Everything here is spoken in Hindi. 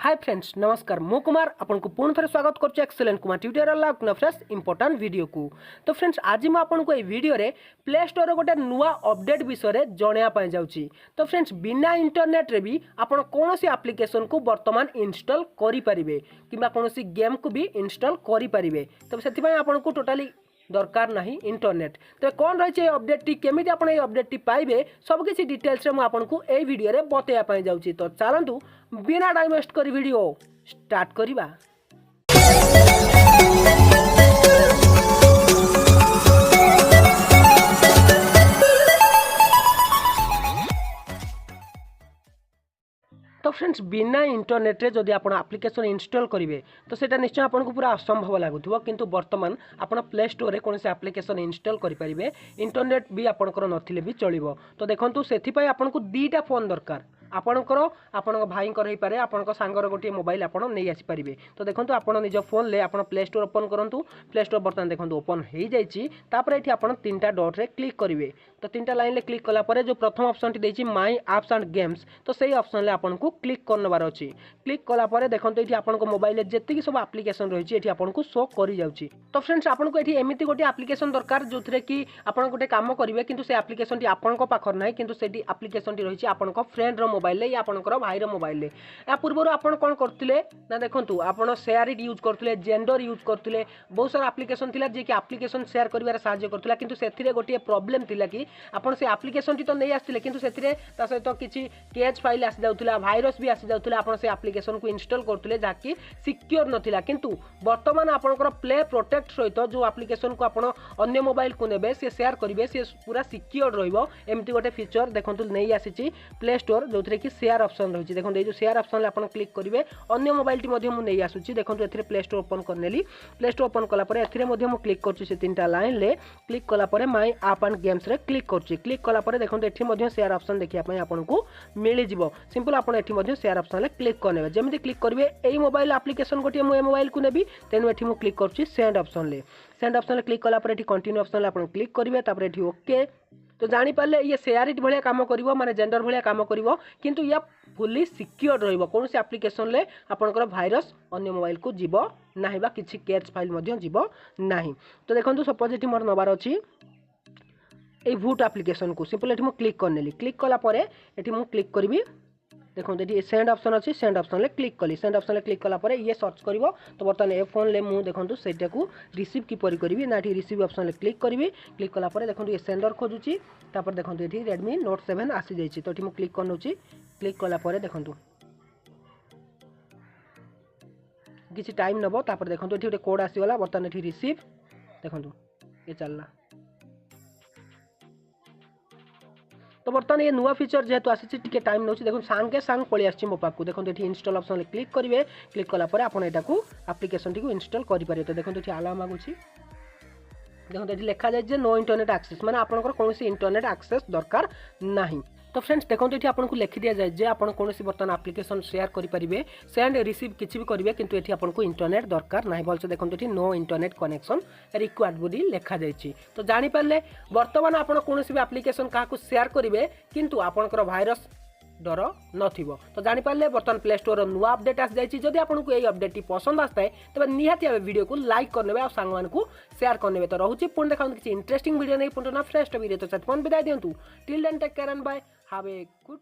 हाय फ्रेंड्स नमस्कार मु कुमार आपको पुणी थे स्वागत करुच्ची excellent Kumar tutorial fresh important video को। तो फ्रेंड्स आज मैं आपको ये वीडियो रे प्ले स्टोर गोटे नुआ अपडेट विषय जनवाई जाऊँगी। तो फ्रेंड्स बिना इंटरनेट रे भी आपण कौन सी एप्लिकेशन को वर्तमान इंस्टॉल करें कि कौन गेम को भी इंस्टॉल करें। तो से आपको टोटाली दरकार नहीं इंटरनेट। तो कौन रही अपडेट टी केमी आप अपडेट टी पाइबे सबकि डिटेल्स में आपको यही वीडियो रे बतैया जाऊँगी। तो चलतु बिना टाइम वेस्ट कर वीडियो स्टार्ट करिबा। तो फ्रेंड्स बिना इंटरनेट रे जदि आपण एप्लिकेशन इंस्टॉल करेंगे तो सेटा निश्चय आपको पूरा असंभव लगुव, किंतु वर्तमान आपण प्ले स्टोर रे कौन से एप्लिकेशन इंस्टॉल करेंगे इंटरनेट भी आपंकर नथिले भी चलिबो। तो देखंतु सेथिपाई आपनको दीटा फोन दरकार आपणकर आपण भाई पारे आपण सांगर गोटे मोबाइल आप नहीं आसीपारे। तो देखो आप निज फोन ले आप प्ले स्टोर ओपन करूँ। प्ले स्टोर बर्तमान देखो ओपन हो जापर ये आप तीनटा डॉट रे क्लिक करेंगे। तो तीनटा लाइन ले क्लिक कलापर जो प्रथम ऑप्शन टी देछि माई एप्स एंड गेम्स तो सही ऑप्शन ले आपको क्लिक करनबार अच्छी। क्लिक कलापर देखो ये आपको मोबाइल जी सब एप्लिकेशन रही है आपको शो कर जाऊँगी। तो फ्रेंड्स आपको ये एमती गोटे एप्लिकेशन दरकार जो थे कि आप गोटे कम करेंगे किंतु से एप्लिकेशन टी आपंक पाखर ना किंतु से एप्लिकेशन टी रही है फ्रेंड मोबाइल या आपंकर भाईर मोबाइल। या पूर्व आप कौन करते ना देखो आप शेयर इट यूज करते जेंडर यूज करते बहुत सारा एप्लिकेशन थी जी कि एप्लिकेशन शेयर कर साहाय्य करता किंतु से गोटे प्रॉब्लम थी कि आपन से एप्लिकेशन टी तो नहीं आसते किंतु से सहित किसी केच फाइल आसी जाऊला भाइरस भी आसी जाऊला आप एप्लिकेशन को इंस्टॉल करते जहाँकि सिक्योर नाला। किंतु वर्तमान आपंकर प्ले प्रोटेक्ट सहित जो एप्लिकेशन को आप अन्य मोबाइल को नेबे से शेयर करेंगे सी पूरा सिक्योर रमती गोटे फीचर देखो नहीं आसी प्ले स्टोर जो थे कि शेयर ऑप्शन रही है। देखो ये जो शेयर ऑप्शन आप क्लिक करेंगे अन्य मोबाइल टी नहीं आसूँ। देखो ये प्ले स्टोर ओपन करनेली प्ले स्टोर ओपन कलापर ए क्लिक कर तीनटा लाइन ले क्लिक कलापर माई आप एंड गेम्स रे क्लिक कर क्लिक कलापर देखो ये शेयर ऑप्शन देखा आपको मिल जाव सिंपल आप शेयर ऑप्शन क्लिक करने जमी क्लिक करेंगे यही मोबाइल एप्लिकेशन गोटे मुझे मोबाइल को नेबी तेणु ये क्लिक कर सेंड ऑप्शन ले सेंड ऑप्शन क्लिक कलापर कंटिन्यू ऑप्शन आप क्लिक करेंगे ओके। तो जानीपारे ये शेयर इट भाया कम कर माने जेंडर भाया कम कर किंतु या फुली सिक्योर रौन से एप्लिकेशन ले आपंकर भाइरस अन्य मोबाइल को जीव ना किसी कैच फाइल जीव ना। तो देखो सपोज ये मोर नबार अच्छी ये भूट एप्लिकेशन को सिंपल ये क्लिक करनेली क्लिक कलापर ये क्लिक करी देखो ये सेंड ऑप्शन अच्छी सेंड ऑप्शन ले क्लिक कली सेंड ऑप्शन ले क्लिक कलापर ये सर्च कर तो बर्तमान ए फोन ले मुझे देखो सेटा को रिसीव किपर करी ना रिसीव ऑप्शन ले क्लिक करी क्लिक कलापर देखो ये सेंडर खोजुची तापर देखो ये रेडमी नोट 7 आसी जाइए। तो ये क्लिक करनौची क्लिक कलापर देखो किसी टाइम नब तापर देखो ये गोटे कोड आसीगला बर्तमान ये रिसीव देखो ये चलना। तो बर्तमान ये नुआ फीचर जेहेतु आसी टाइम नौ देखो सांगे सांग पलि आसी मो पाक देखो ये इंस्टॉल ऑप्शन क्लिक करेंगे क्लिक कलापर आप एप्लिकेशन टी इंस्टॉल करेंगे। तो देखो ये आला मागुची देखो ये लिखा जाए नो इंटरनेट एक्सेस माने आपनकर कौन इंटरनेट एक्सेस दरकार नहीं। तो फ्रेंड्स देखो ये आपको लिखि दि जाए आप कौन बर्तमान एप्लिकेशन शेयर करेंगे सेंड रिसीव किसी भी करेंगे किंतु ये आपको इंटरनेट दरकार ना भलसे देखो ये नो इंटरनेट कनेक्शन रिक्वायर्ड बोली लिखा जाइए। तो जानीपारे बर्तमान आप कौन भी एप्लिकेशन क्या शेयर करेंगे किंतु आपंकर भाइरस डर नथिबो। तो जानीपारे बर्तमान प्ले स्टोर नुआ अपडेट आस जाइए। जदि आपको यही अपडेट पसंद आए तेज निहाती भाव वीडियो को लाइक करने और सांग को शेयर करने। तो रोचे पुणी देखा किसी इंटरेस्टिंग वीडियो नहीं पुणी फ्रेश वीडियो तो विदाय दिंतु till then take care and bye have a good